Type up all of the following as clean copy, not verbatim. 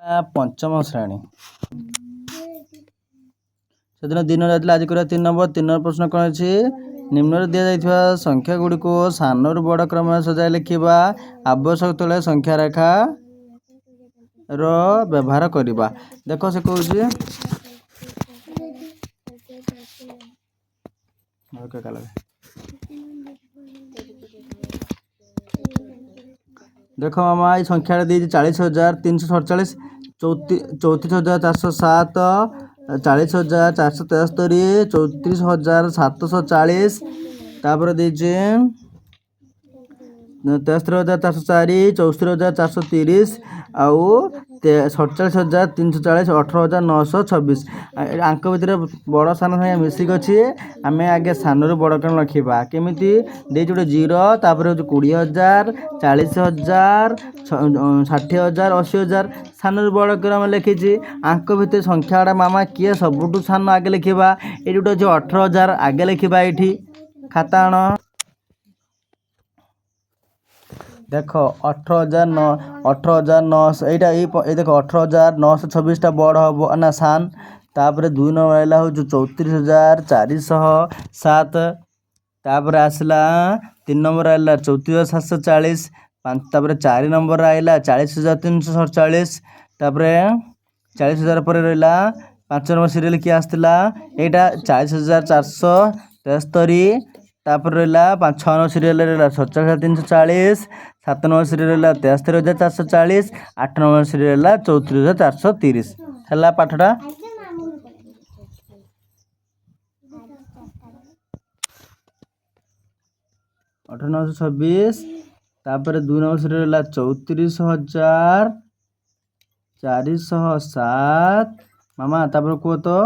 पंचम श्रेणी से दिन जाता आज करा 3 नंबर 3 नंबर प्रश्न कौन अच्छी निम्न दि जाइए संख्या गुड़ी को सानू बड़ क्रम सजाई लिखा आवश्यक तले संख्या रेखा व्यवहार करवा देख से कौन देख मामा ये संख्या दी 40,347 34,407 40,473 34,740 तापर दीजिए 73,404 64,430 आउ 47,340 18,926 आंक भितर बड़ सान संख्या मिसिक अच्छी आम आगे सानू बड़ कण लिखा केमी दे गोटे 0 तापर 20,000 40,000 60,000 80,000 सानू बड़ क्रम लिखी आंक भितर संख्या गुड़ा मामा किए सबुठ सान आगे लिखा ये गोटे अच्छे 18,000 आगे लिखा ये खाता आण देख 18,900 यहाँ ये देख 18,926 बड़ हम ना सान तापर 2 नंबर आइला हूँ 34,407 तापर आसला 3 नंबर आइला 34,740 तापर 4 नंबर आइला 40,347 तापर 40,000 पर रहा 5 नंबर सीरियल किए आसला यहाँ 40,473 तापर रहा 6 नंबर सीरियल रहा 47,340 7 नंबर सीरियल रहा 73,440 8 नंबर सीरियल रहा 34,430 है पाठटा 18,926 तापर 2 नंबर सीरियल रहा 34,407 मामा तापर कह तो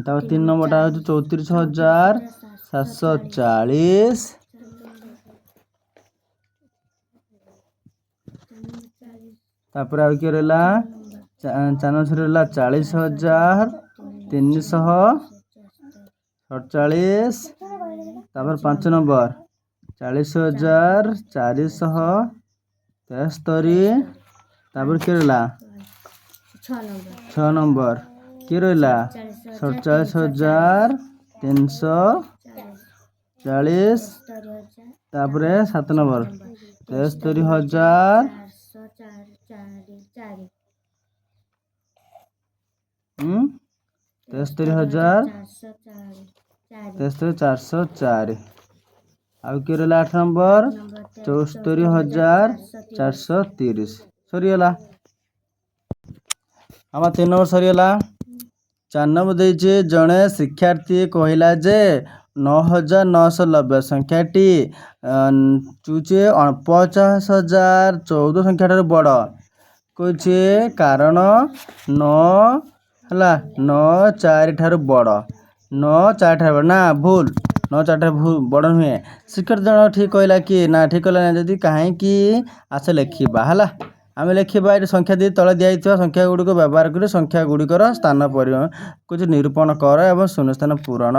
तापर 3 नंबर टा 34,740 तापर आउ किए रहा 4 नंबर रहा 40,347 तापर 5 नंबर 40,473 तापर किए रहा 6 नंबर किए रहा 47,340 तापर 7 नंबर 73,000 43,404 आउ किए रहा 8 नंबर 74,430 सरीगला आम 3 नंबर सरीगला 4 नंबर देचे जड़े शिक्षार्थी कहला जे 9,990 संख्याटी चूचे 49,014 संख्या बड़ कहे कारण 9 है 9 4 ठार बड़ 9 4 ठार बड़ ना भूल 9 4 ठार बड़ नुहे शिक्षार्थी जन ठीक कहला कि ना ठीक कहला ना जदि कहीं आस लिखा है आम लिखा ये संख्या दी तले दिखाई संख्या गुड़ी को व्यवहार कर संख्या गुड़िकर स्थान पर कुछ निरूपण कर एवं शून्य स्थान पूरण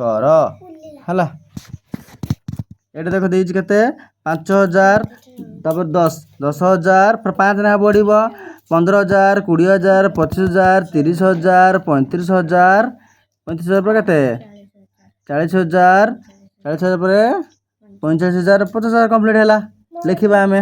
कर है ये देख देती के 5,000 तापर 10,000 5 ना बढ़ 15,000 20,000 25,000 30,000 35,000 35,000 पर के 40,000 40,000 पर 45,000 50,000 कम्प्लीट है लिखा आम